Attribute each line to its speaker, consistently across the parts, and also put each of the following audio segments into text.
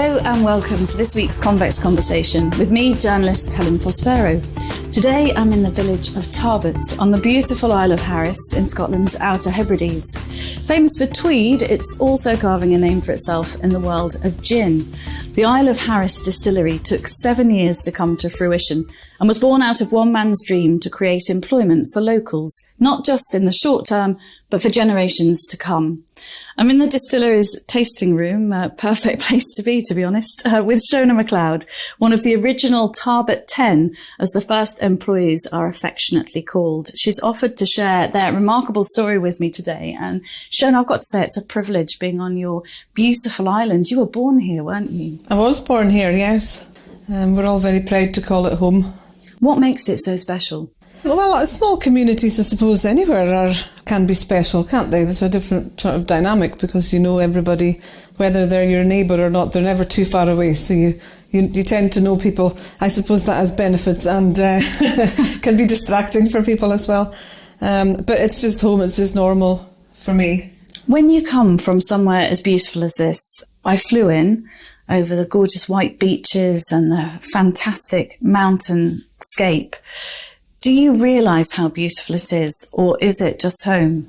Speaker 1: Hello and welcome to this week's Convex Conversation with me, journalist Helen. Today I'm in the village of Tarbert on the beautiful Isle of Harris in Scotland's Outer Hebrides. Famous for tweed, it's also carving a name for itself in the world of gin. The Isle of Harris Distillery took 7 years to come to fruition and was born out of one man's dream to create employment for locals, not just in the short term, but for generations to come. I'm in the distillery's tasting room, a perfect place to be honest, with Shona Macleod, one of the original Tarbert 10, as the first employees are affectionately called. She's offered to share their remarkable story with me today. And Shona, I've got to say, it's a privilege being on your beautiful island. You were born here, weren't you?
Speaker 2: I was born here, yes. We're all very proud to call it home.
Speaker 1: What makes it so special?
Speaker 2: Well, small communities, I suppose, anywhere can be special, can't they? There's a different sort of dynamic because you know everybody, whether they're your neighbour or not, they're never too far away. So you tend to know people. I suppose that has benefits and can be distracting for people as well. But it's just home, it's just normal for me.
Speaker 1: When you come from somewhere as beautiful as this, I flew in over the gorgeous white beaches and the fantastic mountainscape. Do you realise how beautiful it is, or is it just home?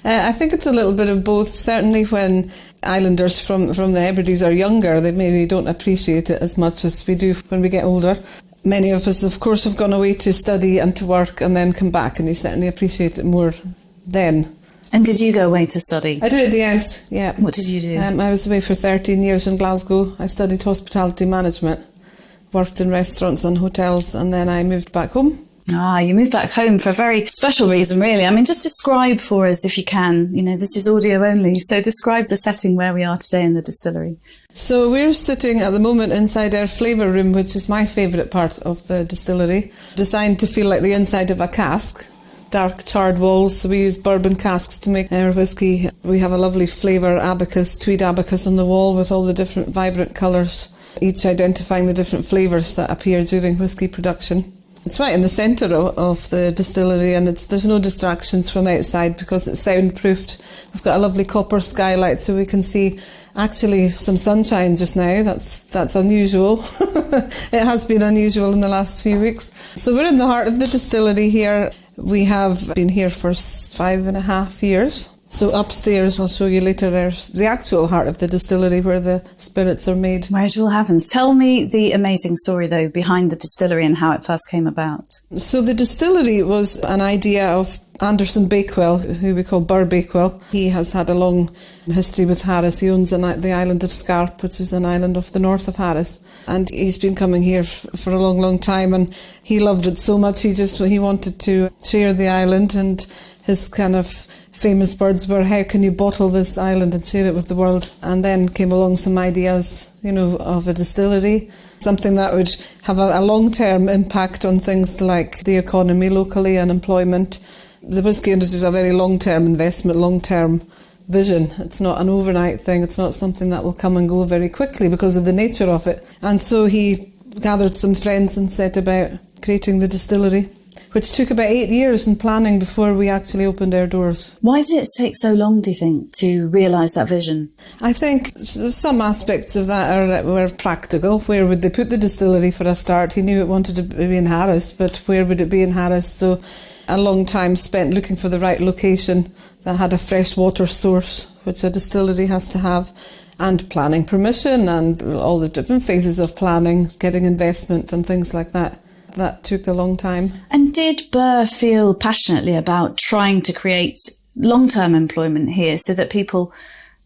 Speaker 2: I think it's a little bit of both. Certainly when islanders from the Hebrides are younger, they maybe don't appreciate it as much as we do when we get older. Many of us, of course, have gone away to study and to work and then come back, and you certainly appreciate it more then.
Speaker 1: And did you go away to study?
Speaker 2: I did, yes. Yeah.
Speaker 1: What did you do?
Speaker 2: I was away for 13 years in Glasgow. I studied hospitality management, worked in restaurants and hotels, and then I moved back home.
Speaker 1: Ah, you moved back home for a very special reason, really. I mean, just describe for us, if you can, this is audio only, so describe the setting where we are today in the distillery.
Speaker 2: So we're sitting at the moment inside our flavour room, which is my favourite part of the distillery, designed to feel like the inside of a cask. Dark charred walls, so we use bourbon casks to make our whisky. We have a lovely flavour abacus, tweed abacus on the wall with all the different vibrant colours, each identifying the different flavours that appear during whisky production. It's right in the centre of the distillery, and there's no distractions from outside because it's soundproofed. We've got a lovely copper skylight so we can see actually some sunshine just now. That's unusual. It has been unusual in the last few weeks. So we're in the heart of the distillery here. We have been here for 5.5 years. So upstairs, I'll show you later, there's the actual heart of the distillery where the spirits are made.
Speaker 1: Where it all happens. Tell me the amazing story, though, behind the distillery and how it first came about.
Speaker 2: So the distillery was an idea of Burr Bakewell, who we call Burr Bakewell. He has had a long history with Harris. He owns the island of Scarp, which is an island off the north of Harris. And he's been coming here for a long, long time, and he loved it so much he wanted to share the island, and his kind of famous words were, how can you bottle this island and share it with the world? And then came along some ideas, of a distillery, something that would have a long-term impact on things like the economy locally and employment. The whisky industry is a very long-term investment, long-term vision. It's not an overnight thing. It's not something that will come and go very quickly because of the nature of it. And so he gathered some friends and set about creating the distillery, which took about 8 years in planning before we actually opened our doors.
Speaker 1: Why did it take so long, do you think, to realise that vision?
Speaker 2: I think some aspects of that were practical. Where would they put the distillery for a start? He knew it wanted to be in Harris, but where would it be in Harris? So a long time spent looking for the right location that had a fresh water source, which a distillery has to have, and planning permission and all the different phases of planning, getting investment and things like that. That took a long time.
Speaker 1: And did Burr feel passionately about trying to create long-term employment here so that people,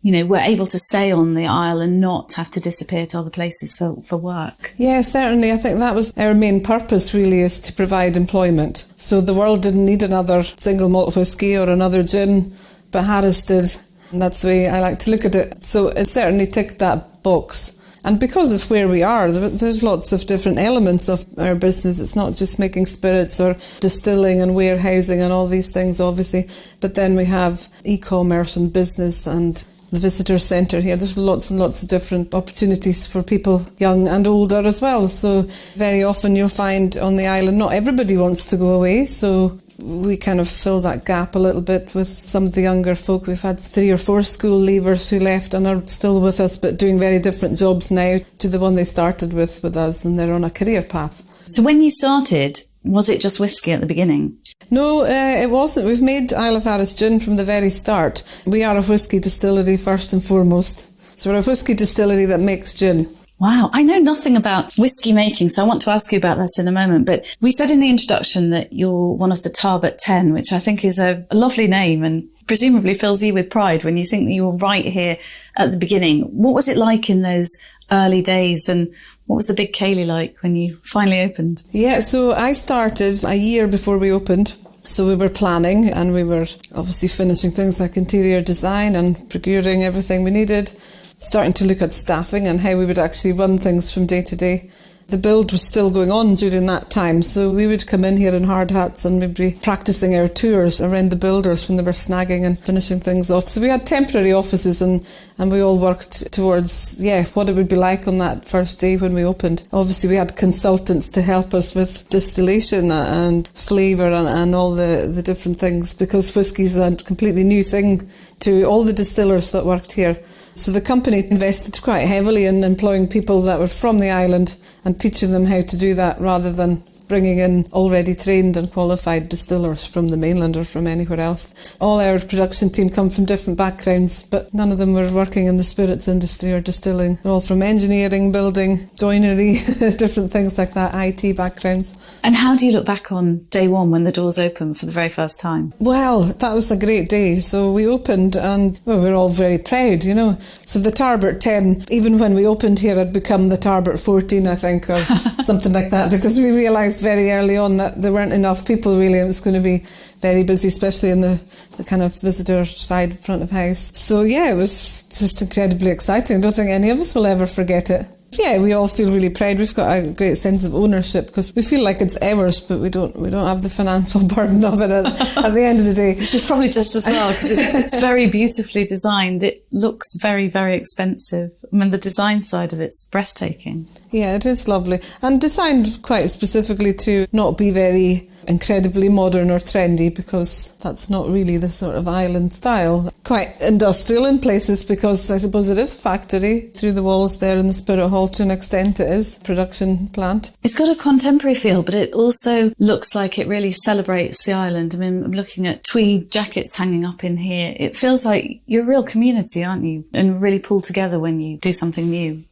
Speaker 1: were able to stay on the isle and not have to disappear to other places for work?
Speaker 2: Yeah, certainly. I think that was our main purpose, really, is to provide employment. So the world didn't need another single malt whisky or another gin, but Harris did. And that's the way I like to look at it. So it certainly ticked that box. And because of where we are, there's lots of different elements of our business. It's not just making spirits or distilling and warehousing and all these things, obviously. But then we have e-commerce and business and the visitor centre here. There's lots and lots of different opportunities for people young and older as well. So very often you'll find on the island, not everybody wants to go away. So we kind of fill that gap a little bit with some of the younger folk. We've had 3 or 4 school leavers who left and are still with us, but doing very different jobs now to the one they started with us, and they're on a career path.
Speaker 1: So when you started, was it just whiskey at the beginning?
Speaker 2: No, it wasn't. We've made Isle of Harris gin from the very start. We are a whisky distillery first and foremost. So we're a whisky distillery that makes gin.
Speaker 1: Wow, I know nothing about whiskey making, so I want to ask you about that in a moment. But we said in the introduction that you're one of the Tarbert 10, which I think is a lovely name and presumably fills you with pride when you think that you were right here at the beginning. What was it like in those early days, and what was the big ceilidh like when you finally opened?
Speaker 2: Yeah, so I started a year before we opened. So we were planning, and we were obviously finishing things like interior design and procuring everything we needed, starting to look at staffing and how we would actually run things from day to day. The build was still going on during that time, so we would come in here in hard hats and we'd be practicing our tours around the builders when they were snagging and finishing things off. So we had temporary offices, and we all worked towards, what it would be like on that first day when we opened. Obviously we had consultants to help us with distillation and flavour and all the different things, because whisky is a completely new thing to all the distillers that worked here. So the company invested quite heavily in employing people that were from the island and teaching them how to do that, rather than bringing in already trained and qualified distillers from the mainland or from anywhere else. All our production team come from different backgrounds, but none of them were working in the spirits industry or distilling. They're all from engineering, building, joinery, different things like that, IT backgrounds.
Speaker 1: And how do you look back on day one when the doors opened for the very first time?
Speaker 2: Well, that was a great day. So we opened and we were all very proud, you know. So the Tarbert 10, even when we opened here, had become the Tarbert 14, I think, or something like that, because we realised very early on that there weren't enough people really. It was going to be very busy, especially in the kind of visitor side front of house. So yeah, it was just incredibly exciting. I don't think any of us will ever forget it. Yeah, we all feel really proud. We've got a great sense of ownership because we feel like it's ours, but we don't have the financial burden of it at the end of the day.
Speaker 1: Which is probably just as well, because it's very beautifully designed. It looks very, very expensive. I mean, the design side of it's breathtaking.
Speaker 2: Yeah, it is lovely. And designed quite specifically to not be very incredibly modern or trendy, because that's not really the sort of island style. Quite industrial in places, because I suppose it is a factory through the walls there in the Spirit Hall. To an extent it is production plant.
Speaker 1: It's got a contemporary feel, but it also looks like it really celebrates the island. I mean, I'm looking at tweed jackets hanging up in here. It feels like you're a real community, aren't you? And really pull together when you do something new.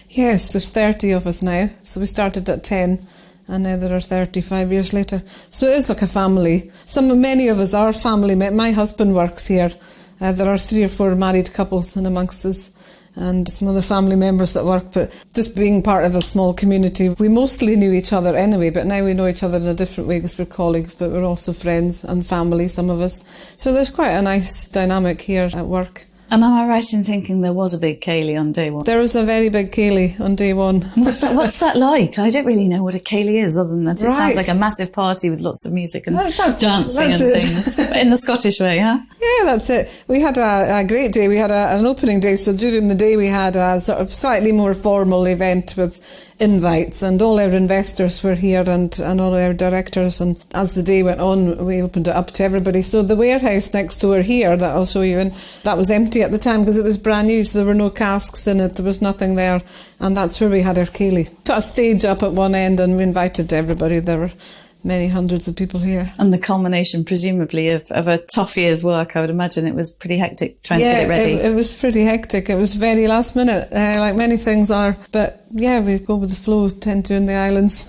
Speaker 2: Yes, there's 30 of us now. So we started at 10 and now there are 35 years later. So it is like a family. Many of us are family. My husband works here. There are 3 or 4 married couples in amongst us, and some other family members that work, but just being part of a small community. We mostly knew each other anyway, but now we know each other in a different way because we're colleagues, but we're also friends and family, some of us. So there's quite a nice dynamic here at work.
Speaker 1: And am I right in thinking there was a big ceilidh on day one?
Speaker 2: There was a very big ceilidh on day one.
Speaker 1: What's that like? I don't really know what a ceilidh is, other than that it sounds like a massive party with lots of music and dancing and things. But in the Scottish way, huh?
Speaker 2: Yeah, that's it. We had a great day. We had an opening day, so during the day we had a sort of slightly more formal event with invites, and all our investors were here and all our directors, and as the day went on we opened it up to everybody. So the warehouse next door here that I'll show you, and that was empty at the time because it was brand new, so there were no casks in it, there was nothing there, and that's where we had our ceilidh. Put a stage up at one end and we invited everybody. There were many hundreds of people here. And
Speaker 1: the culmination, presumably, of a tough year's work. I would imagine it was pretty hectic trying to get it ready.
Speaker 2: It was pretty hectic. It was very last minute, like many things are. But yeah, we go with the flow, tend to in the islands.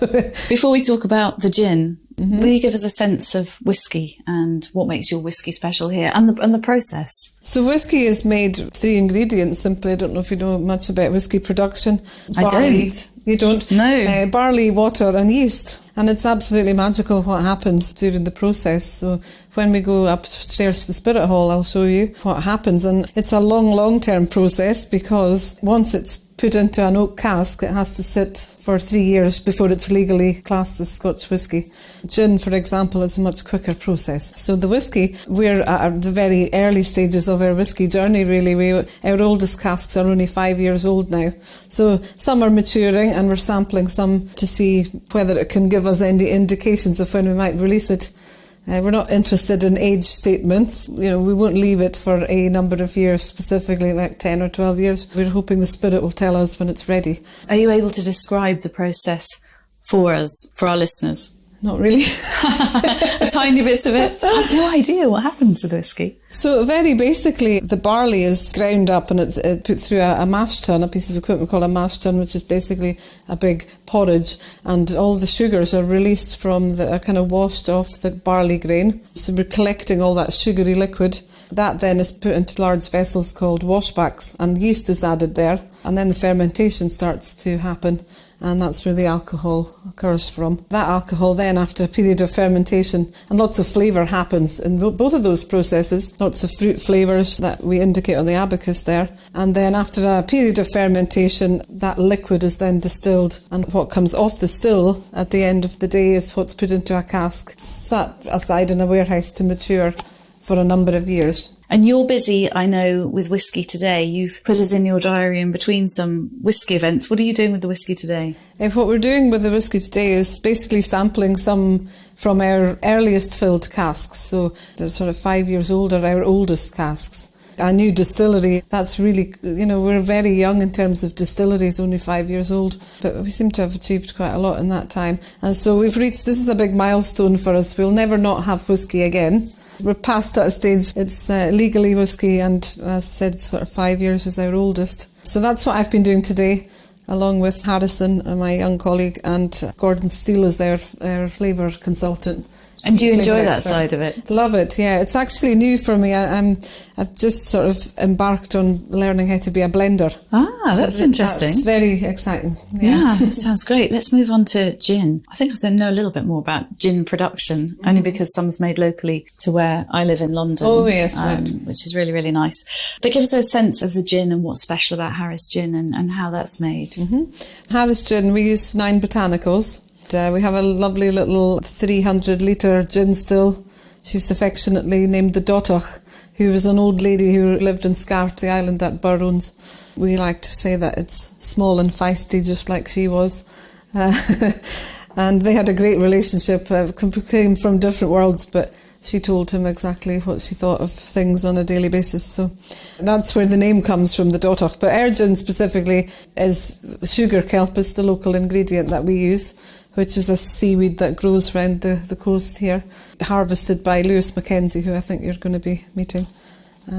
Speaker 1: Before we talk about the gin, will you give us a sense of whiskey and what makes your whiskey special here, and the process?
Speaker 2: So whiskey is made 3 ingredients simply. I don't know if you know much about whiskey production.
Speaker 1: I don't.
Speaker 2: You don't?
Speaker 1: No.
Speaker 2: Barley, water and yeast. And it's absolutely magical what happens during the process. So when we go upstairs to the Spirit Hall, I'll show you what happens. And it's a long-term process, because once it's put into an oak cask, it has to sit for 3 years before it's legally classed as Scotch whisky. Gin, for example, is a much quicker process. So the whisky, we're at the very early stages of our whisky journey, really. Our oldest casks are only 5 years old now. So some are maturing and we're sampling some to see whether it can give us any indications of when we might release it We're not interested in age statements. We won't leave it for a number of years, specifically like 10 or 12 years. We're hoping the spirit will tell us when it's ready.
Speaker 1: Are you able to describe the process for us, for our listeners?
Speaker 2: Not really.
Speaker 1: A tiny bit of it. I have no idea what happens to the whiskey.
Speaker 2: So very basically, the barley is ground up and it's put through a mash tun, a piece of equipment called a mash tun, which is basically a big porridge, and all the sugars are released are kind of washed off the barley grain. So we're collecting all that sugary liquid. That then is put into large vessels called washbacks, and yeast is added there, and then the fermentation starts to happen. And that's where the alcohol occurs from. That alcohol then, after a period of fermentation, and lots of flavour happens in both of those processes, lots of fruit flavours that we indicate on the abacus there. And then after a period of fermentation, that liquid is then distilled. And what comes off the still at the end of the day is what's put into a cask, sat aside in a warehouse to mature for a number of years.
Speaker 1: And you're busy, I know, with Whisky Today. You've put us in your diary in between some whisky events. What are you doing with the Whisky Today?
Speaker 2: What we're doing with the Whisky Today is basically sampling some from our earliest filled casks. So they're sort of 5 years old, are our oldest casks. A new distillery, that's really, we're very young in terms of distilleries, only 5 years old. But we seem to have achieved quite a lot in that time. And so this is a big milestone for us. We'll never not have whisky again. We're past that stage. It's legally whisky, and as I said, sort of 5 years is our oldest. So that's what I've been doing today, along with Harrison, my young colleague, and Gordon Steele is our flavour consultant.
Speaker 1: And do you enjoy that side of it?
Speaker 2: Love it, yeah. It's actually new for me. I've just sort of embarked on learning how to be a blender.
Speaker 1: That's interesting.
Speaker 2: That's very exciting.
Speaker 1: Yeah, that sounds great. Let's move on to gin. I think I know a little bit more about gin production, only because some's made locally to where I live in London.
Speaker 2: Oh, yes, right.
Speaker 1: Which is really, really nice. But give us a sense of the gin and what's special about Harris gin and how that's made.
Speaker 2: Mm-hmm. Harris gin, we use 9 botanicals. We have a lovely little 300-litre gin still. She's affectionately named the Dotach, who was an old lady who lived in Scarp, the island that Burr owns. We like to say that it's small and feisty, just like she was. And they had a great relationship, came from different worlds, but she told him exactly what she thought of things on a daily basis. So that's where the name comes from, the Dotach. But our gin specifically is sugar kelp is the local ingredient that we use, which is a seaweed that grows around the coast here, harvested by Lewis Mackenzie, who I think you're going to be meeting.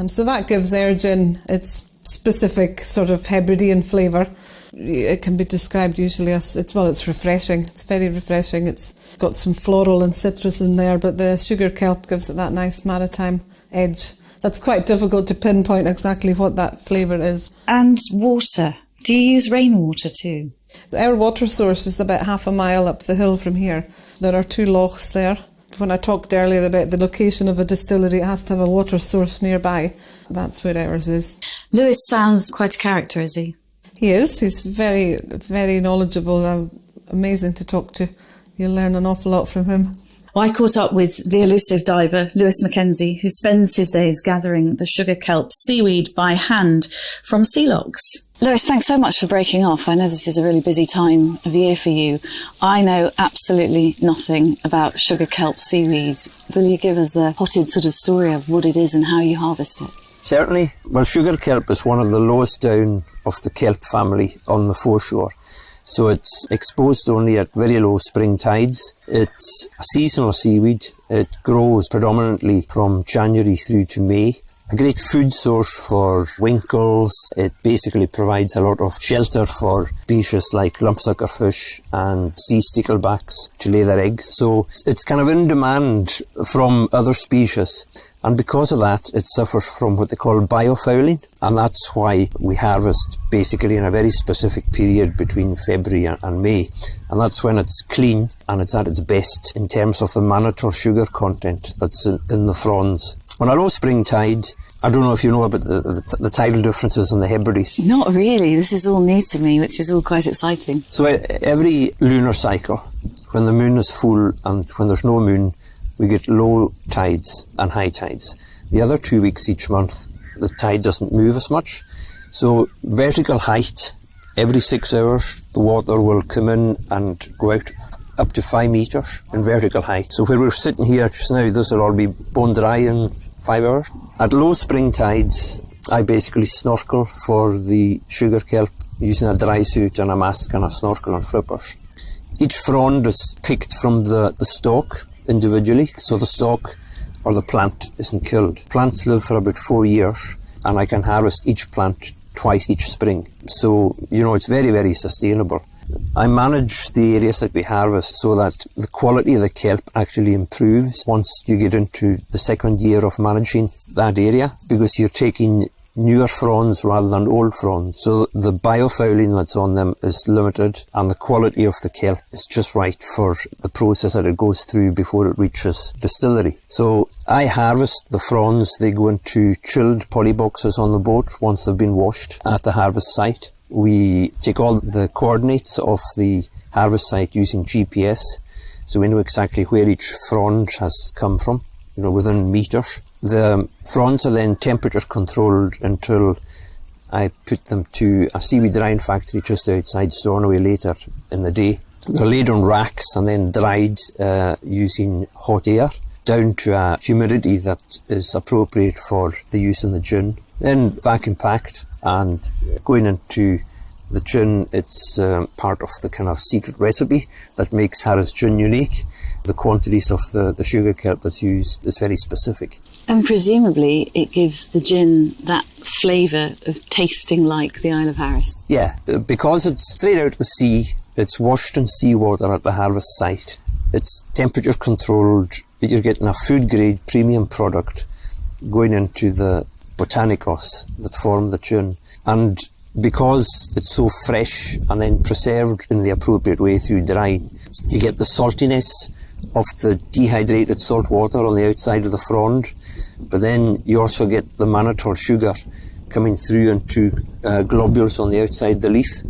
Speaker 2: So that gives our gin its specific sort of Hebridean flavour. It can be described usually as, it's refreshing. It's very refreshing. It's got some floral and citrus in there, but the sugar kelp gives it that nice maritime edge. That's quite difficult to pinpoint exactly what that flavour is.
Speaker 1: And water. Do you use rainwater too?
Speaker 2: Our water source is about half a mile up the hill from here. There are 2 lochs there. When I talked earlier about the location of a distillery, it has to have a water source nearby. That's where ours is.
Speaker 1: Lewis sounds quite a character, is he?
Speaker 2: He is. He's very, very knowledgeable. Amazing to talk to. You'll learn an awful lot from him.
Speaker 1: Well, I caught up with the elusive diver, Lewis Mackenzie, who spends his days gathering the sugar kelp seaweed by hand from sea lochs. Lewis, thanks so much for breaking off. I know this is a really busy time of year for you. I know absolutely nothing about sugar kelp seaweed. Will you give us a potted sort of story of what it is and how you harvest it?
Speaker 3: Certainly. Well, sugar kelp is one of the lowest down of the kelp family on the foreshore. So it's exposed only at very low spring tides. It's a seasonal seaweed. It grows predominantly from January through to May. A great food source for winkles. It basically provides a lot of shelter for species like lumpsucker fish and sea sticklebacks to lay their eggs. So it's kind of in demand from other species. And because of that, it suffers from what they call biofouling. And that's why we harvest basically in a very specific period between February and May. And that's when it's clean and it's at its best in terms of the mannitol sugar content that's in the fronds. On a low spring tide, I don't know if you know about the tidal differences in the Hebrides.
Speaker 1: Not really. This is all new to me, which is all quite exciting.
Speaker 3: So every lunar cycle, when the moon is full and when there's no moon, we get low tides and high tides. The other 2 weeks each month, the tide doesn't move as much. So vertical height, every 6 hours, the water will come in and go out up to 5 metres in vertical height. So where we're sitting here just now, this will all be bone dry in 5 hours. At low spring tides, I basically snorkel for the sugar kelp using a dry suit and a mask and a snorkel and flippers. Each frond is picked from the stalk individually, so the stalk or the plant isn't killed. Plants live for about 4 years, and I can harvest each plant twice each spring. So, it's very, very sustainable. I manage the areas that we harvest so that the quality of the kelp actually improves once you get into the second year of managing that area, because you're taking newer fronds rather than old fronds. So the biofouling that's on them is limited, and the quality of the kelp is just right for the process that it goes through before it reaches distillery. So I harvest the fronds. They go into chilled poly boxes on the boat once they've been washed at the harvest site. We take all the coordinates of the harvest site using GPS, so we know exactly where each frond has come from, within metres. The fronds are then temperature controlled until I put them to a seaweed drying factory just outside Stornoway later in the day. They're laid on racks and then dried using hot air down to a humidity that is appropriate for the use in the gin. Then vacuum packed, and going into the gin, it's part of the kind of secret recipe that makes Harris gin unique. The quantities of the sugar kelp that's used is very specific.
Speaker 1: And presumably it gives the gin that flavour of tasting like the Isle of Harris.
Speaker 3: Yeah, because it's straight out of the sea, it's washed in seawater at the harvest site, it's temperature controlled, you're getting a food grade premium product going into the botanicals that form the gin. And because it's so fresh and then preserved in the appropriate way through drying, you get the saltiness of the dehydrated salt water on the outside of the frond, but then you also get the mannitol sugar coming through into globules on the outside the leaf.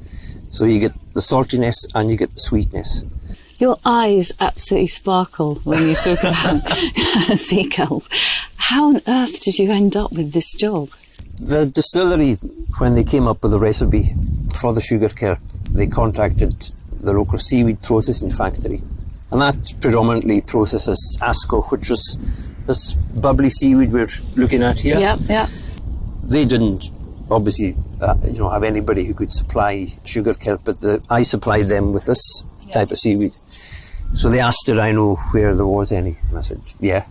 Speaker 3: So you get the saltiness and you get the sweetness.
Speaker 1: Your eyes absolutely sparkle when you talk about sea kelp. How on earth did you end up with this job?
Speaker 3: The distillery, when they came up with a recipe for the sugar kelp, they contacted the local seaweed processing factory. And that predominantly processes asco, which is this bubbly seaweed we're looking at here.
Speaker 1: Yeah.
Speaker 3: They didn't obviously have anybody who could supply sugar kelp, but I supplied them with this type of seaweed. So they asked did I know where there was any, and I said yeah.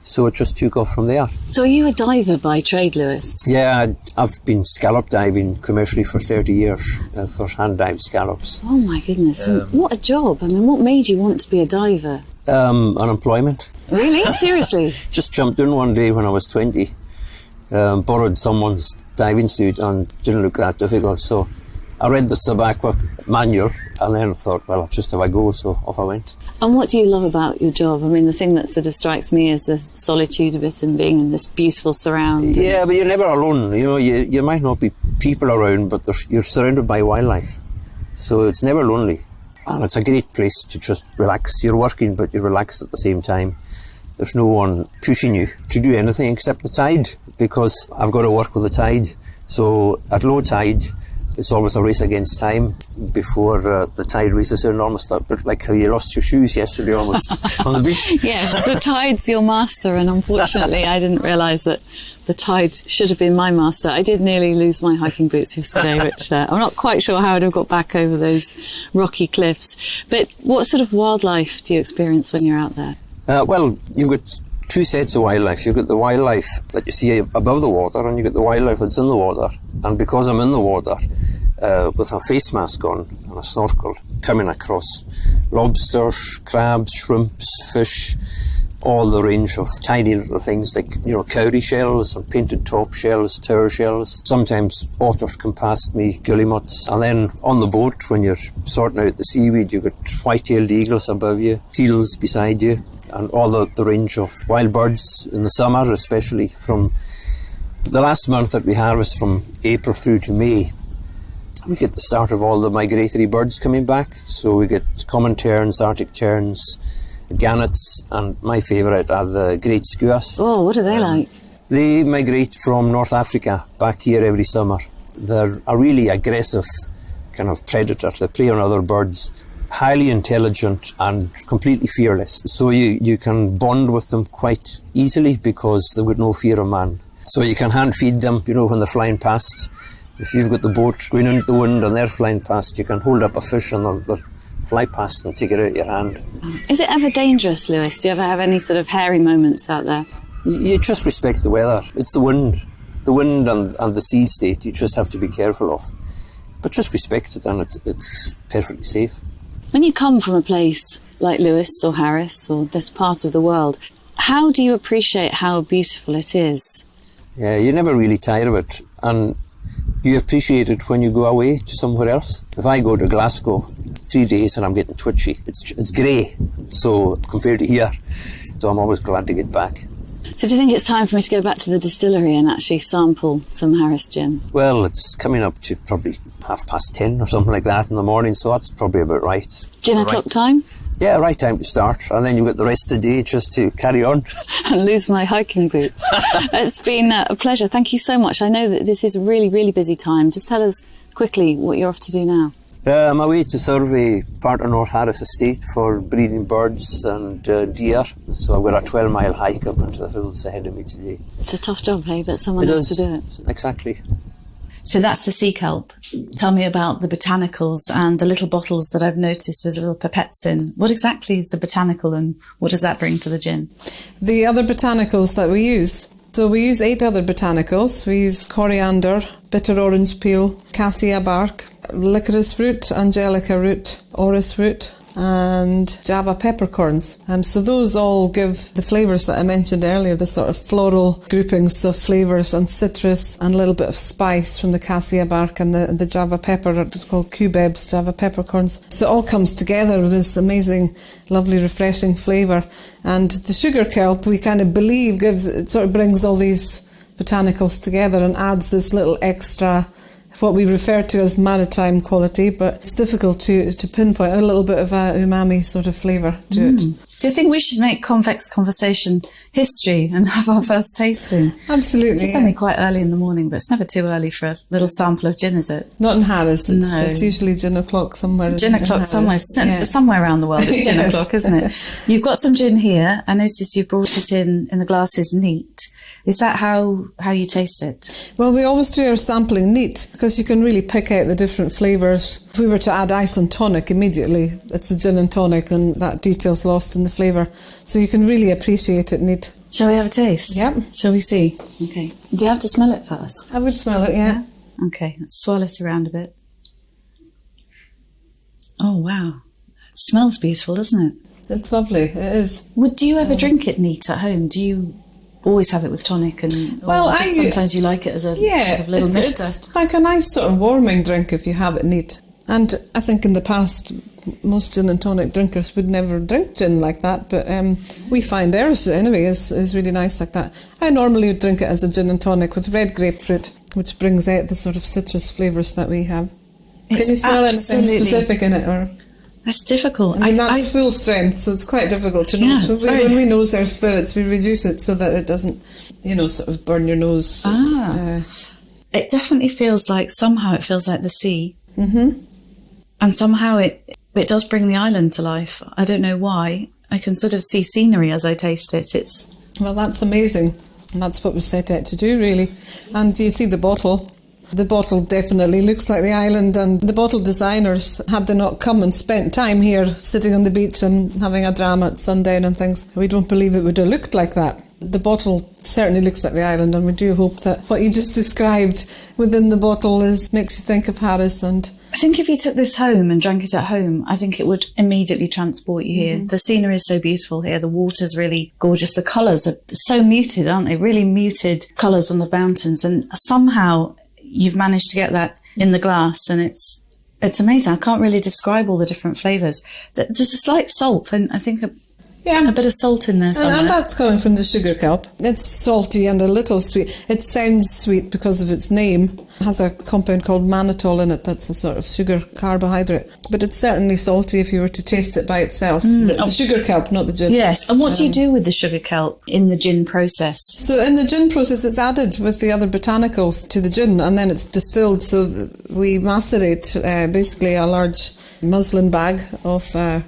Speaker 3: So it just took off from there. So
Speaker 1: are you a diver by trade, Lewis?
Speaker 3: Yeah, I've been scallop diving commercially for 30 years for hand dive scallops.
Speaker 1: Oh my goodness, and what a job. I mean, what made you want to be a diver?
Speaker 3: Unemployment.
Speaker 1: Really? Seriously?
Speaker 3: Just jumped in one day when I was 20, borrowed someone's diving suit and didn't look that difficult. So I read the sub-aqua manual and then thought, well, I'll just have a go, so off I went.
Speaker 1: And what do you love about your job? I mean, the thing that sort of strikes me is the solitude of it and being in this beautiful surround.
Speaker 3: Yeah, but you're never alone. You might not be people around, but you're surrounded by wildlife. So it's never lonely. And it's a great place to just relax. You're working, but you relax at the same time. There's no one pushing you to do anything except the tide, because I've got to work with the tide. So at low tide, it's always a race against time before the tide races are enormous. But like how you lost your shoes yesterday almost on the beach.
Speaker 1: Yes, the tide's your master, and unfortunately I didn't realise that the tide should have been my master. I did nearly lose my hiking boots yesterday, which I'm not quite sure how I'd have got back over those rocky cliffs. But what sort of wildlife do you experience when you're out there?
Speaker 3: Well, you've got two sets of wildlife. You've got the wildlife that you see above the water, and you've got the wildlife that's in the water. And because I'm in the water, with a face mask on and a snorkel, coming across lobsters, crabs, shrimps, fish, all the range of tiny little things like, cowrie shells and painted top shells, tower shells. Sometimes otters come past me, guillemots. And then on the boat, when you're sorting out the seaweed, you've got white-tailed eagles above you, teals beside you, and all the range of wild birds in the summer, especially from the last month that we harvest from April through to May. We get the start of all the migratory birds coming back. So we get common terns, Arctic terns, gannets, and my favourite are the great skuas.
Speaker 1: Oh, what are they like?
Speaker 3: They migrate from North Africa back here every summer. They're a really aggressive kind of predator. They prey on other birds, highly intelligent and completely fearless. So you can bond with them quite easily because they've got no fear of man. So you can hand feed them, when they're flying past. If you've got the boat going into the wind and they're flying past, you can hold up a fish and they'll fly past and take it out of your hand.
Speaker 1: Is it ever dangerous, Lewis? Do you ever have any sort of hairy moments out there?
Speaker 3: You just respect the weather. It's the wind and the sea state you just have to be careful of. But just respect it and it's perfectly safe.
Speaker 1: When you come from a place like Lewis or Harris or this part of the world, how do you appreciate how beautiful it is?
Speaker 3: Yeah, you're never really tired of it, and you appreciate it when you go away to somewhere else. If I go to Glasgow 3 days and I'm getting twitchy, it's grey, so compared to here, so I'm always glad to get back.
Speaker 1: So do you think it's time for me to go back to the distillery and actually sample some Harris gin?
Speaker 3: Well, it's coming up to probably 10:30 or something like that in the morning, so that's probably about right.
Speaker 1: Gin o'clock time?
Speaker 3: Yeah, right time to start, and then you've got the rest of the day just to carry on.
Speaker 1: And lose my hiking boots. It's been a pleasure. Thank you so much. I know that this is a really, really busy time. Just tell us quickly what you're off to do now.
Speaker 3: I'm away to survey part of North Harris Estate for breeding birds and deer. So I've got a 12-mile hike up into the hills ahead of me today.
Speaker 1: It's a tough job, hey, but someone has to do it.
Speaker 3: Exactly.
Speaker 1: So that's the sea kelp. Tell me about the botanicals and the little bottles that I've noticed with little pipettes in. What exactly is a botanical and what does that bring to the gin?
Speaker 2: The other botanicals that we use. So we use 8 other botanicals. We use coriander, bitter orange peel, cassia bark, licorice root, angelica root, orris root, and Java peppercorns. So those all give the flavours that I mentioned earlier, the sort of floral groupings of flavours and citrus and a little bit of spice from the cassia bark and the Java pepper, it's called cubebs, Java peppercorns. So it all comes together with this amazing, lovely, refreshing flavour. And the sugar kelp, we kind of believe it sort of brings all these botanicals together and adds this little extra, what we refer to as maritime quality, but it's difficult to pinpoint, a little bit of a umami sort of flavour to it.
Speaker 1: Do you think we should make Convex Conversation history and have our first tasting?
Speaker 2: Absolutely.
Speaker 1: It's only quite early in the morning, but it's never too early for a little sample of gin, is it?
Speaker 2: Not in Harris.
Speaker 1: No.
Speaker 2: It's usually gin o'clock somewhere.
Speaker 1: Gin o'clock somewhere around the world. It's gin o'clock, isn't it? You've got some gin here. I noticed you brought it in the glasses neat. Is that how you taste it?
Speaker 2: Well, we always do our sampling neat because you can really pick out the different flavours. If we were to add ice and tonic immediately, it's a gin and tonic and that detail's lost in the flavour. So you can really appreciate it neat.
Speaker 1: Shall we have a taste?
Speaker 2: Yep.
Speaker 1: Shall we see? Okay. Do you have to smell it first?
Speaker 2: I would smell it, yeah.
Speaker 1: Okay, let's swirl it around a bit. Oh, wow. It smells beautiful, doesn't it?
Speaker 2: It's lovely, it is.
Speaker 1: Do you ever drink it neat at home? Do you always have it with tonic sometimes you like it as a sort of little mixture?
Speaker 2: It's like a nice sort of warming drink if you have it neat. And I think in the past most gin and tonic drinkers would never drink gin like that, but we find ours anyway is really nice like that. I normally would drink it as a gin and tonic with red grapefruit, which brings out the sort of citrus flavours that we have. Can you smell anything specific in it? Or?
Speaker 1: That's difficult.
Speaker 2: I mean, that's full strength, so it's quite difficult to know. So when we nose our spirits, we reduce it so that it doesn't, sort of burn your nose.
Speaker 1: It definitely feels like the sea.
Speaker 2: Mm-hmm.
Speaker 1: And somehow it does bring the island to life. I don't know why. I can sort of see scenery as I taste it.
Speaker 2: Well, that's amazing. And that's what we set out to do, really. And you see the bottle. The bottle definitely looks like the island, and the bottle designers, had they not come and spent time here sitting on the beach and having a dram at sundown and things, we don't believe it would have looked like that. The bottle certainly looks like the island, and we do hope that what you just described within the bottle makes you think of Harris. And
Speaker 1: I think if you took this home and drank it at home, I think it would immediately transport you here. The scenery is so beautiful here. The water's really gorgeous. The colours are so muted, aren't they? Really muted colours on the mountains, and somehow you've managed to get that in the glass, and it's amazing. I can't really describe all the different flavours. There's a slight salt, and I think a bit of salt in there somewhere.
Speaker 2: And that's coming from the sugar kelp. It's salty and a little sweet. It sounds sweet because of its name, It has a compound called mannitol in it that's a sort of sugar carbohydrate. But it's certainly salty if you were to taste it by itself. The sugar kelp, not the gin.
Speaker 1: Yes, and what do you do with the sugar kelp in the gin process?
Speaker 2: So in the gin process, it's added with the other botanicals to the gin, and then it's distilled. So we macerate basically a large muslin bag of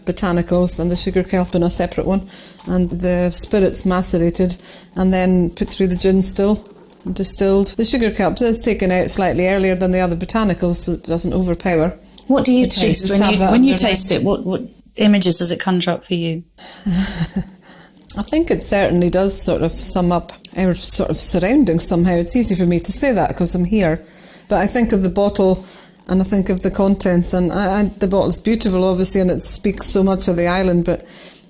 Speaker 2: botanicals and the sugar kelp in a separate one, and the spirits macerated and then put through the gin still. Distilled. The sugar kelp is taken out slightly earlier than the other botanicals, so it doesn't overpower.
Speaker 1: What do you taste when you taste it? What images does it conjure up for you?
Speaker 2: I think it certainly does sort of sum up our sort of surroundings somehow. It's easy for me to say that because I'm here, but I think of the bottle and I think of the contents, and the bottle's beautiful obviously, and it speaks so much of the island, but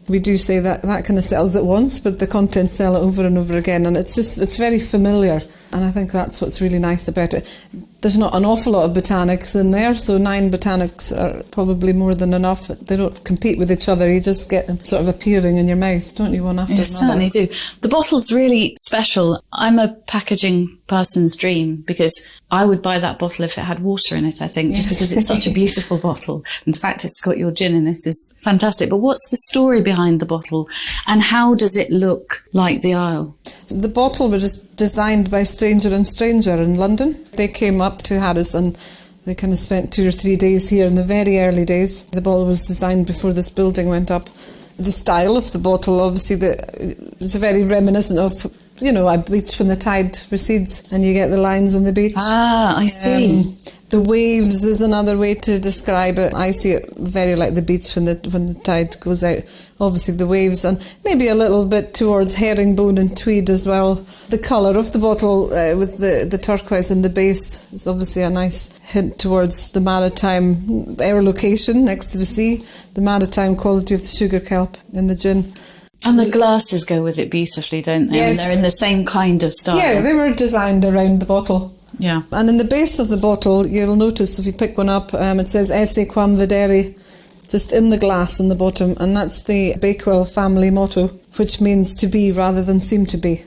Speaker 2: we do say that kind of sells it once, but the contents sell it over and over again, and it's very familiar, and I think that's what's really nice about it. There's not an awful lot of botanics in there, so 9 botanics are probably more than enough. They don't compete with each other, you just get them sort of appearing in your mouth, don't you, one after another?
Speaker 1: You certainly do. The bottle's really special. I'm a packaging person's dream, because I would buy that bottle if it had water in it, I think, just because it's such a beautiful bottle. And the fact it's got your gin in it is fantastic. But what's the story behind the bottle, and how does it look like the Isle?
Speaker 2: The bottle was designed by Stranger and Stranger in London. They came up to Harris and they kind of spent 2 or 3 days here in the very early days. The bottle was designed before this building went up. The style of the bottle, obviously, it's very reminiscent of, a beach when the tide recedes and you get the lines on the beach.
Speaker 1: Ah, I see.
Speaker 2: The waves is another way to describe it. I see it very like the beach when the tide goes out. Obviously the waves, and maybe a little bit towards herringbone and tweed as well. The colour of the bottle with the turquoise in the base is obviously a nice hint towards the maritime, our location next to the sea, the maritime quality of the sugar kelp in the gin.
Speaker 1: And the glasses go with it beautifully, don't they?
Speaker 2: Yes.
Speaker 1: I mean, they're in the same kind of style.
Speaker 2: Yeah, they were designed around the bottle.
Speaker 1: Yeah.
Speaker 2: And in the base of the bottle, you'll notice if you pick one up, it says Esse quam vedere, just in the glass in the bottom, and that's the Bakewell family motto, which means to be rather than seem to be.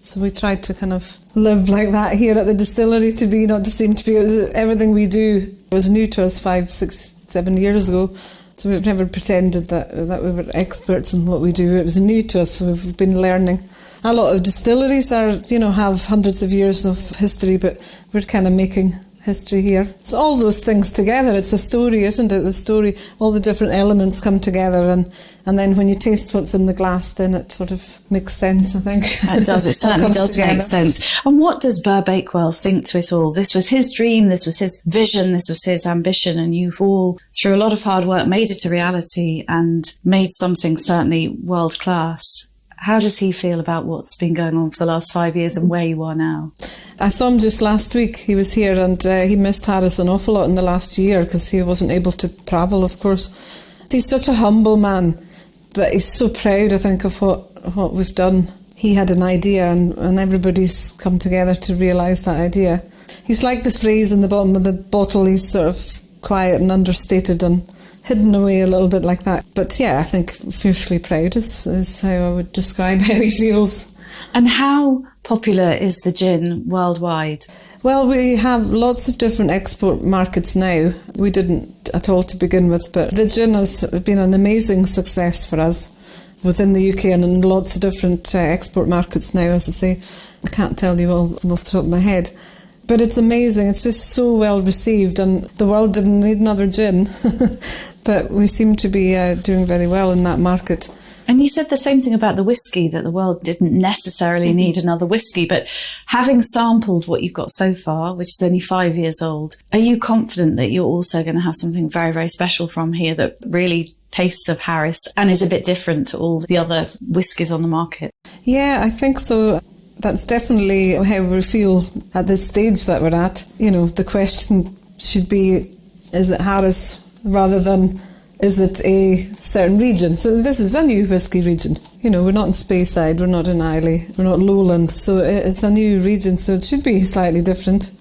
Speaker 2: So we tried to kind of live like that here at the distillery, to be, not to seem to be. Everything we do was new to us 5, 6, 7 years ago. So we've never pretended that we were experts in what we do. It was new to us, so we've been learning. A lot of distilleries have hundreds of years of history, but we're kind of making history here. It's all those things together. It's a story, isn't it? The story, all the different elements come together, and then when you taste what's in the glass, then it sort of makes sense, I think.
Speaker 1: It does. It certainly does make sense. And what does Burr Bakewell think to it all? This was his dream, this was his vision, this was his ambition, and you've all, through a lot of hard work, made it a reality and made something certainly world class. How does he feel about what's been going on for the last 5 years and where you are now?
Speaker 2: I saw him just last week. He was here, and he missed Harris an awful lot in the last year because he wasn't able to travel, of course. He's such a humble man, but he's so proud, I think, of what we've done. He had an idea, and everybody's come together to realise that idea. He's like the phrase in the bottom of the bottle. He's sort of quiet and understated and hidden away a little bit like that. But yeah, I think fiercely proud is how I would describe how he feels.
Speaker 1: And how popular is the gin worldwide?
Speaker 2: Well, we have lots of different export markets now. We didn't at all to begin with, but the gin has been an amazing success for us within the UK and in lots of different export markets now, as I say. I can't tell you all off the top of my head. But it's amazing. It's just so well received, and the world didn't need another gin. But we seem to be doing very well in that market.
Speaker 1: And you said the same thing about the whiskey, that the world didn't necessarily need another whiskey. But having sampled what you've got so far, which is only 5 years old, are you confident that you're also going to have something very, very special from here that really tastes of Harris and is a bit different to all the other whiskies on the market? Yeah,
Speaker 2: I think so. That's definitely how we feel at this stage that we're at. The question should be, is it Harris rather than is it a certain region? So this is a new whisky region. We're not in Speyside, we're not in Islay, we're not Lowland. So it's a new region, so it should be slightly different.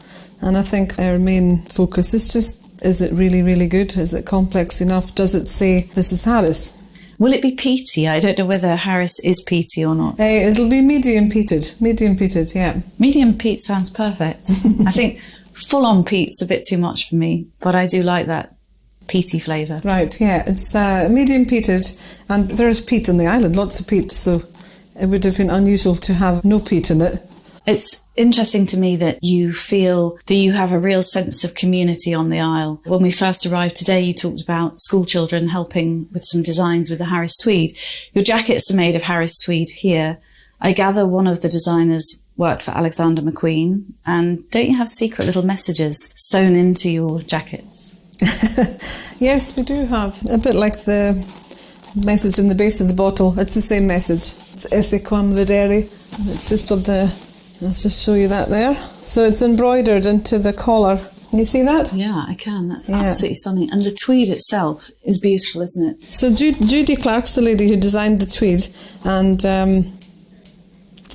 Speaker 2: And I think our main focus is just, is it really, really good? Is it complex enough? Does it say this is Harris?
Speaker 1: Will it be peaty? I don't know whether Harris is peaty or not.
Speaker 2: It'll be medium peated, yeah.
Speaker 1: Medium peat sounds perfect. I think Full-on peat's a bit too much for me, but I do like that peaty flavour.
Speaker 2: Right, yeah, it's medium peated, and there's peat on the island, lots of peat, so it would have been unusual to have no peat in it.
Speaker 1: It's interesting to me that you feel that you have a real sense of community on the Isle. When we first arrived today, you talked about school children helping with some designs with the Harris tweed. Your jackets are made of Harris tweed here. I gather one of the designers worked for Alexander McQueen, and don't you have secret little messages sewn into your jackets?
Speaker 2: Yes, we do have. A bit like the message in the base of the bottle. It's the same message. It's esse quam vedere. It's just on the... Let's just show you that there. So it's embroidered into the collar. Can you see that?
Speaker 1: Yeah, I can. That's absolutely stunning. And the tweed itself is beautiful, isn't it?
Speaker 2: So Judy Clark's the lady who designed the tweed, and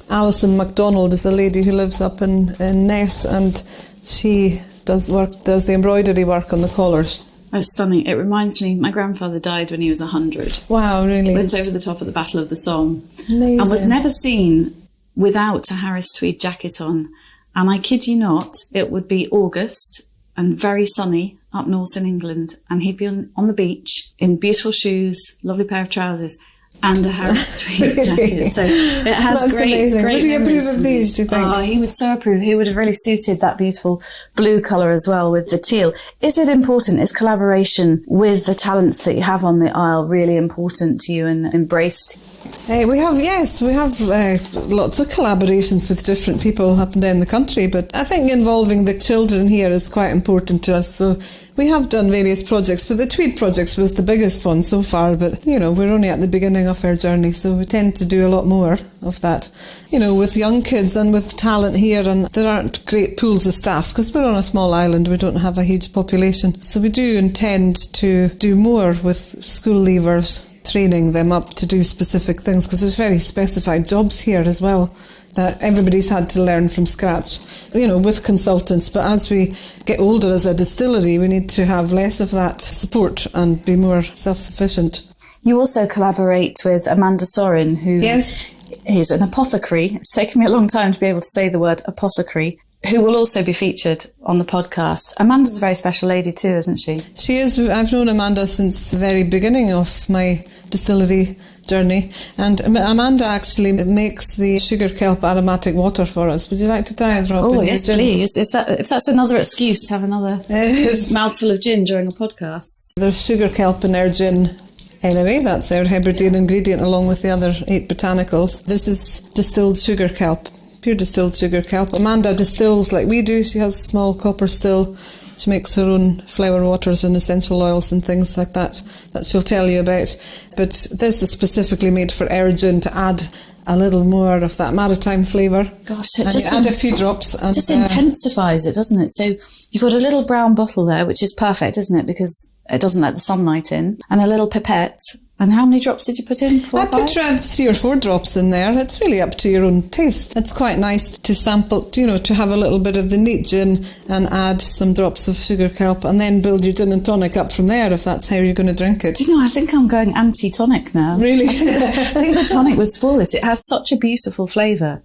Speaker 2: Alison MacDonald is a lady who lives up in Ness, and she does the embroidery work on the collars.
Speaker 1: That's stunning. It reminds me, my grandfather died when he was 100.
Speaker 2: Wow, really?
Speaker 1: Went over the top at the Battle of the Somme.
Speaker 2: Amazing.
Speaker 1: And was never seen without a Harris tweed jacket on. And I kid you not, it would be August and very sunny up north in England, and he'd be on the beach in beautiful shoes, lovely pair of trousers, and a Harris tweed jacket. So it has
Speaker 2: That's amazing.
Speaker 1: great
Speaker 2: Would he
Speaker 1: memories
Speaker 2: approve of
Speaker 1: for me.
Speaker 2: these, do you think?
Speaker 1: Oh, he would so approve. He would have really suited that beautiful blue colour as well with the teal. Is it important? Is collaboration with the talents that you have on the Isle really important to you and embraced?
Speaker 2: We have lots of collaborations with different people up and down the country, but I think involving the children here is quite important to us. So we have done various projects, but the Tweed project was the biggest one so far, but we're only at the beginning of our journey, so we tend to do a lot more of that, with young kids and with talent here. And there aren't great pools of staff because we're on a small island, we don't have a huge population, so we do intend to do more with school leavers, training them up to do specific things, because there's very specified jobs here as well that everybody's had to learn from scratch, with consultants. But as we get older as a distillery, we need to have less of that support and be more self-sufficient.
Speaker 1: You also collaborate with Amanda Sorin, who is an apothecary. It's taken me a long time to be able to say the word apothecary, who will also be featured on the podcast. Amanda's a very special lady too, isn't she?
Speaker 2: She is. I've known Amanda since the very beginning of my distillery journey, and Amanda actually makes the sugar kelp aromatic water for us. Would you like to try it, Rob?
Speaker 1: Oh yes, please. If that's another excuse to have another mouthful of gin during a podcast.
Speaker 2: There's sugar kelp in our gin. Anyway, that's our Hebridean ingredient along with the other 8 botanicals. This is distilled sugar kelp. Pure distilled sugar kelp. Amanda distills like we do. She has a small copper still. She makes her own flower waters and essential oils and things like that she'll tell you about. But this is specifically made for our gin to add a little more of that maritime flavour.
Speaker 1: Gosh,
Speaker 2: and
Speaker 1: just
Speaker 2: you add a few drops. And
Speaker 1: just intensifies it, doesn't it? So you've got a little brown bottle there, which is perfect, isn't it? Because it doesn't let the sunlight in. And a little pipette. And how many drops did you put in? 4 or 5?
Speaker 2: I put around 3 or 4 drops in there. It's really up to your own taste. It's quite nice to sample, to have a little bit of the neat gin and add some drops of sugar kelp and then build your gin and tonic up from there if that's how you're going to drink it.
Speaker 1: Do you know, I think I'm going anti-tonic now.
Speaker 2: Really?
Speaker 1: I think the tonic would spoil this. It has such a beautiful flavour.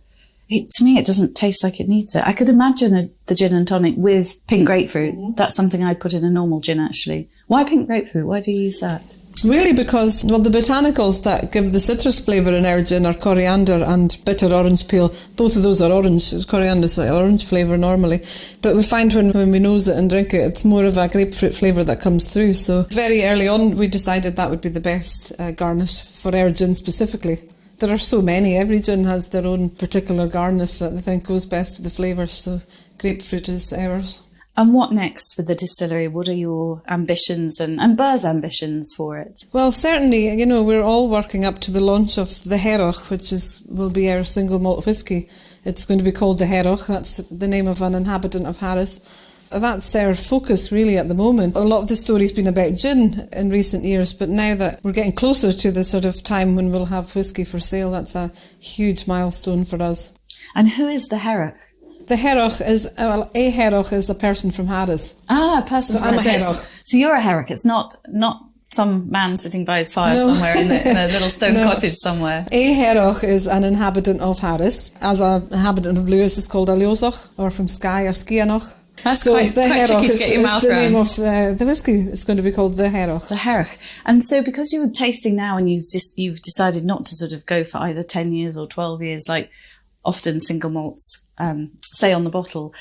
Speaker 1: To me, it doesn't taste like it needs it. I could imagine the gin and tonic with pink grapefruit. That's something I'd put in a normal gin, actually. Why pink grapefruit? Why do you use that?
Speaker 2: Really, because, the botanicals that give the citrus flavour in our gin are coriander and bitter orange peel. Both of those are orange. Coriander's like orange flavour normally. But we find when we nose it and drink it, it's more of a grapefruit flavour that comes through. So very early on, we decided that would be the best garnish for our gin specifically. There are so many. Every gin has their own particular garnish that they think goes best with the flavours. So grapefruit is ours.
Speaker 1: And what next with the distillery? What are your ambitions and Burr's ambitions for it?
Speaker 2: Well, certainly, we're all working up to the launch of the Hearach, which will be our single malt whisky. It's going to be called the Hearach. That's the name of an inhabitant of Harris. That's our focus really at the moment. A lot of the story's been about gin in recent years, but now that we're getting closer to the sort of time when we'll have whisky for sale, that's a huge milestone for us.
Speaker 1: And who is the Hearach?
Speaker 2: The Hearach is, a Hearach is a person from Harris.
Speaker 1: Ah, a person
Speaker 2: so
Speaker 1: from
Speaker 2: I'm
Speaker 1: Harris.
Speaker 2: a Hearach.
Speaker 1: So you're a Hearach. It's not some man sitting by his fire somewhere in a little stone cottage somewhere.
Speaker 2: A Hearach is an inhabitant of Harris. As an inhabitant of Lewis is called a Leosach, or from Skye, a Skianoch.
Speaker 1: That's quite tricky to get your mouth
Speaker 2: the
Speaker 1: around.
Speaker 2: name of the whiskey. It's going to be called the Hearach.
Speaker 1: The Hearach. And so because you're tasting now and you've decided not to sort of go for either 10 years or 12 years, like often single malts say on the bottle,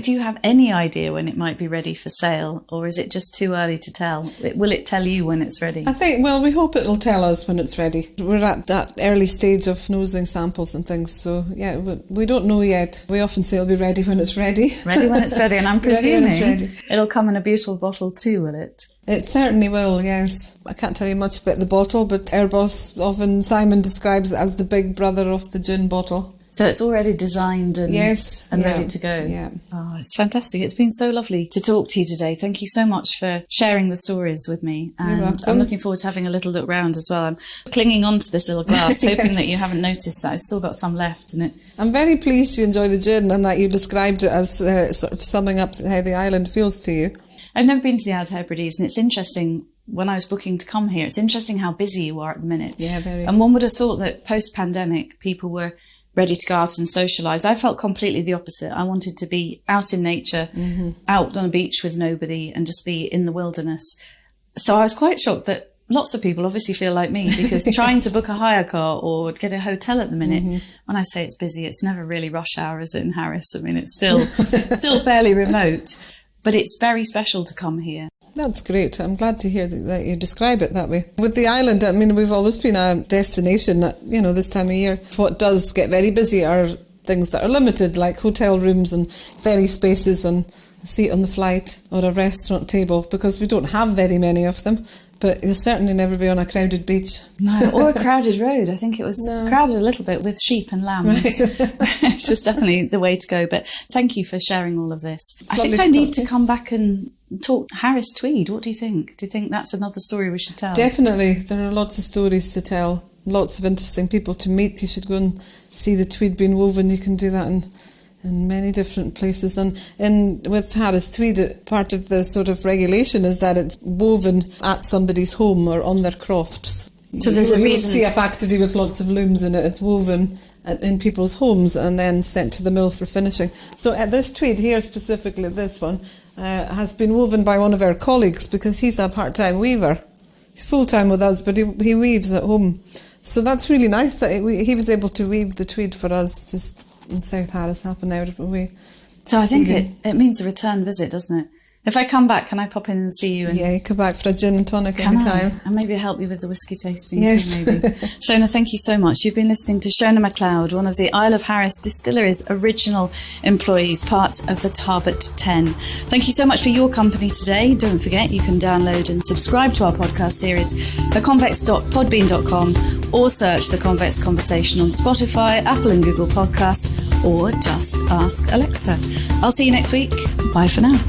Speaker 1: do you have any idea when it might be ready for sale, or is it just too early to tell? Will it tell you when it's ready?
Speaker 2: I think, well, we hope it'll tell us when it's ready. We're at that early stage of nosing samples and things, so yeah, we don't know yet. We often say it'll be ready when it's ready.
Speaker 1: Ready when it's ready, and I'm presuming
Speaker 2: it's ready.
Speaker 1: It'll come in a beautiful bottle too, will it?
Speaker 2: It certainly will, yes. I can't tell you much about the bottle, but our boss, often Simon, describes it as the big brother of the gin bottle.
Speaker 1: So it's already designed and ready to go.
Speaker 2: Yeah.
Speaker 1: Oh, it's fantastic. It's been so lovely to talk to you today. Thank you so much for sharing the stories with me. And
Speaker 2: You're welcome.
Speaker 1: I'm looking forward to having a little look round as well. I'm clinging on to this little glass, hoping that you haven't noticed that I've still got some left in it.
Speaker 2: I'm very pleased you enjoy the gin and that you described it as sort of summing up how the island feels to you.
Speaker 1: I've never been to the Outer Hebrides, and it's interesting, when I was booking to come here, it's interesting how busy you are at the minute.
Speaker 2: Yeah, very.
Speaker 1: And one would have thought that post-pandemic, people were ready to go out and socialise. I felt completely the opposite. I wanted to be out in nature, out on a beach with nobody, and just be in the wilderness. So I was quite shocked that lots of people obviously feel like me, because trying to book a hire car or get a hotel at the minute, when I say it's busy, it's never really rush hour, is it, in Harris? I mean, it's still fairly remote, but it's very special to come here.
Speaker 2: That's great. I'm glad to hear that you describe it that way. With the island, I mean, we've always been a destination that, this time of year. What does get very busy are things that are limited, like hotel rooms and ferry spaces and a seat on the flight or a restaurant table, because we don't have very many of them. But you'll certainly never be on a crowded beach.
Speaker 1: No, or a crowded road. I think it was crowded a little bit with sheep and lambs. Right. It's just definitely the way to go. But thank you for sharing all of this. I think I need to come back and talk Harris Tweed. What do you think? Do you think that's another story we should tell?
Speaker 2: Definitely. There are lots of stories to tell. Lots of interesting people to meet. You should go and see the tweed being woven. You can do that in many different places. And with Harris Tweed, part of the sort of regulation is that it's woven at somebody's home or on their crofts. So there's a reason. You see a factory with lots of looms in it. It's woven in people's homes and then sent to the mill for finishing. So this tweed here, specifically this one, has been woven by one of our colleagues, because he's a part-time weaver. He's full-time with us, but he weaves at home. So that's really nice that he was able to weave the tweed for us just in South Harris, half an hour away.
Speaker 1: So I think it means a return visit, doesn't it? If I come back, can I pop in and see you?
Speaker 2: Yeah, you come back for a gin and tonic anytime.
Speaker 1: And maybe help you with the whiskey tasting
Speaker 2: yes.
Speaker 1: too, maybe. Shona, thank you so much. You've been listening to Shona Macleod, one of the Isle of Harris Distillery's original employees, part of the Tarbot 10. Thank you so much for your company today. Don't forget, you can download and subscribe to our podcast series at convex.podbean.com, or search The Convex Conversation on Spotify, Apple and Google Podcasts, or just ask Alexa. I'll see you next week. Bye for now.